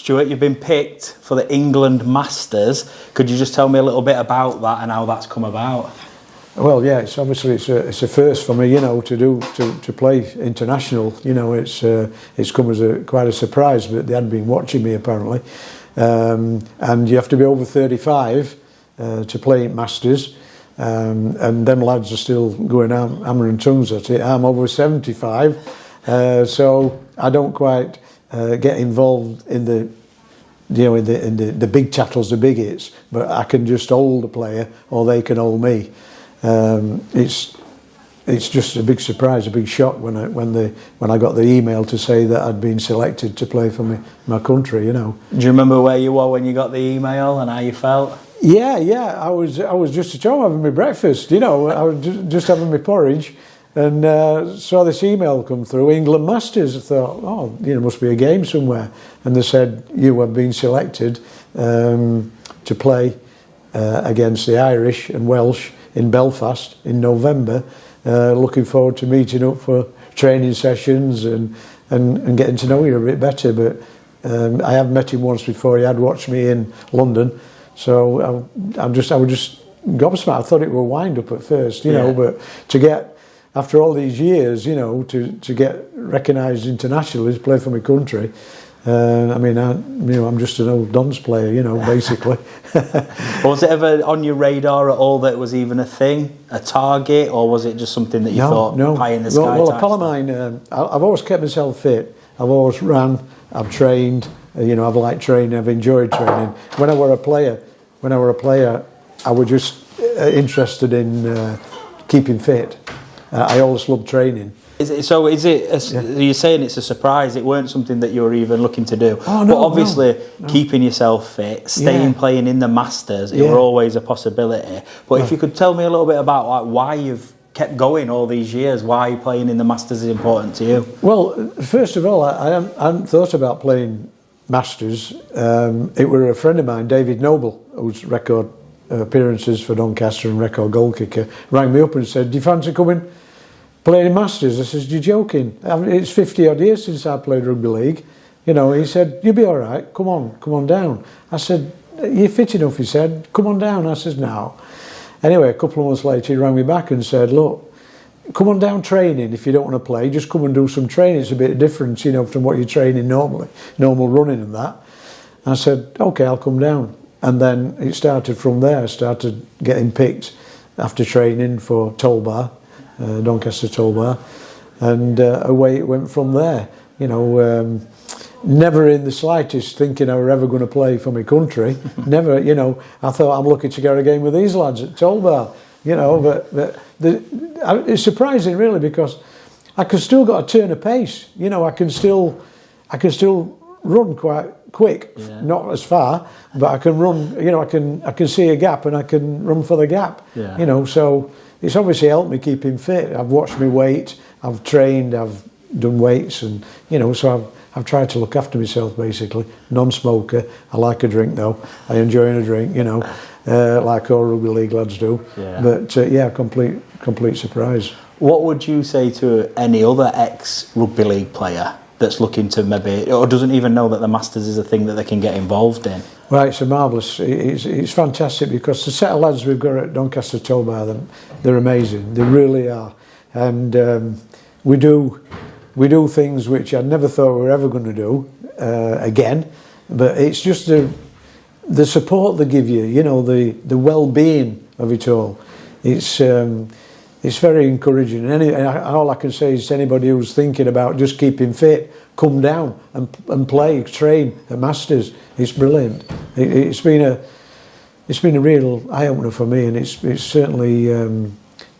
Stuart, you've been picked for the England Masters. Could you just tell me a little bit about that and how that's come about? Well, yeah, it's obviously it's a first for me, you know, to play international. You know, it's come as quite a surprise, but they hadn't been watching me apparently. And you have to be over 35 to play Masters, and them lads are still going hammer and tongues at it. I'm over 75, so I don't quite get involved in the, you know, in the big chattels, the big hits, but I can just hold the player, or they can hold me. It's just a big surprise, a big shock when I got the email to say that I'd been selected to play for my country. You know. Do you remember where you were when you got the email and how you felt? Yeah. I was just at home having my breakfast. You know, I was just having my porridge, and saw this email come through. England Masters. I thought, oh, you know, must be a game somewhere. And they said you have been selected to play against the Irish and Welsh in Belfast in November. Looking forward to meeting up for training sessions and getting to know you a bit better. But I have met him once before. He had watched me in London, so I was just gobsmacked. I thought it were wind up at first, you know. But to get, after all these years, you know, to get recognised internationally, to play for my country. I mean, I'm just an old Dons player, you know, basically. Was it ever on your radar at all that it was even a thing, a target, or was it just something that you thought pie in the sky? Well, a pal of mine, I've always kept myself fit. I've always ran. I've trained. You know, I've liked training. I've enjoyed training. When I were a player, I was just interested in keeping fit. I always loved training. You're saying it's a surprise? It weren't something that you were even looking to do. Oh, no, but obviously, keeping yourself fit, playing in the Masters, it were always a possibility. But if you could tell me a little bit about like why you've kept going all these years, why playing in the Masters is important to you. Well, first of all, I hadn't thought about playing Masters. It were a friend of mine, David Noble, whose record appearances for Doncaster and record goal kicker, rang me up and said, "Do you fancy coming playing Masters?" I says, "You're joking. It's 50 odd years since I played rugby league." You know, he said, "You'll be all right. Come on down." I said, "You're fit enough," he said. "Come on down." I says, "No." Anyway, a couple of months later, he rang me back and said, "Look, come on down training. If you don't want to play, just come and do some training. It's a bit different, you know, from what you're training normally, normal running and that." I said, "Okay, I'll come down." And then it started from there. I started getting picked after training for Tollbar. Doncaster Tollbar, and away it went from there. You know, never in the slightest thinking I were ever going to play for my country. Never, you know. I thought I'm lucky to get a game with these lads at Tollbar. You know, but it's surprising really, because I could still got a turn of pace. You know, I can still run quite quick, not as far, but I can run. You know, I can see a gap and I can run for the gap. You know, so. It's obviously helped me keeping fit. I've watched my weight, I've trained, I've done weights, and you know, so I've tried to look after myself basically. Non-smoker. I like a drink though. I enjoy a drink, you know, like all rugby league lads do. But complete surprise. What would you say to any other ex-rugby league player that's looking to maybe, or doesn't even know that the Masters is a thing that they can get involved in? Well, it's a marvellous, it's fantastic, because the set of lads we've got at Doncaster Tollbar, they're amazing, they really are. And we do things which I never thought we were ever going to do again, but it's just the support they give you, you know, the well-being of it all. It's very encouraging. And all I can say is to anybody who's thinking about just keeping fit, come down and play, train at Masters. It's brilliant. It's been a real eye-opener for me, and it's certainly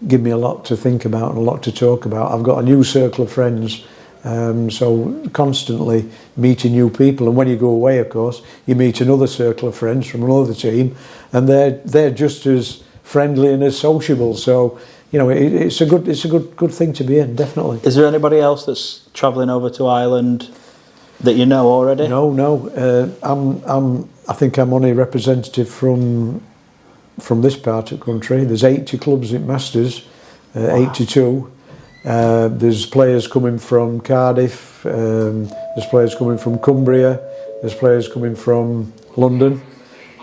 given me a lot to think about and a lot to talk about. I've got a new circle of friends, so constantly meeting new people. And when you go away, of course, you meet another circle of friends from another team, and they're just as friendly and as sociable. So. You know, it's a good thing to be in, definitely. Is there anybody else that's travelling over to Ireland that you know already? No. I think I'm only representative from this part of the country. There's 80 clubs at Masters, 82. There's players coming from Cardiff. There's players coming from Cumbria, There's players coming from London,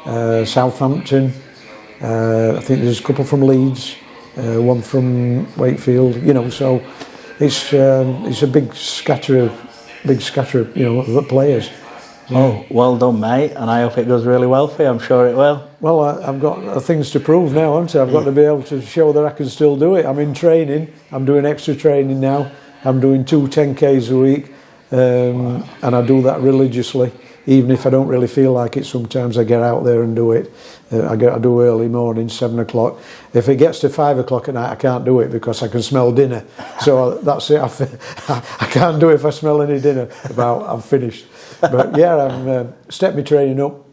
Southampton. I think there's a couple from Leeds, one from Wakefield. You know, so it's a big scatter of of players. Yeah. Oh, well done, mate, and I hope it goes really well for you. I'm sure it will. Well, I've got things to prove now, haven't I? I've got to be able to show that I can still do it. I'm in training. I'm doing extra training now. I'm doing 2 10Ks a week, and I do that religiously. Even if I don't really feel like it, sometimes I get out there and do it. I do early morning, 7 o'clock. If it gets to 5 o'clock at night, I can't do it because I can smell dinner. So that's it. I can't do it if I smell any dinner. I'm finished. But yeah, I've stepped my training up.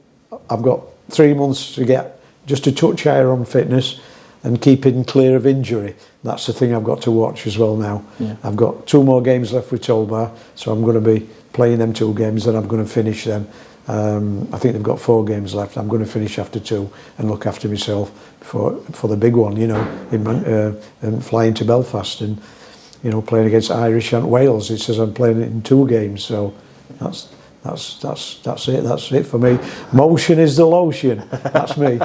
I've got 3 months to get just a touch higher on fitness and keeping clear of injury. That's the thing I've got to watch as well now. Yeah. I've got 2 more games left with Tolbar, so I'm going to be playing them 2 games, then I'm going to finish them. I think they've got 4 games left. I'm going to finish after 2 and look after myself for the big one, you know, and flying to Belfast and, you know, playing against Irish and Wales. It says I'm playing it in 2 games, so that's it. That's it for me. Motion is the lotion. That's me.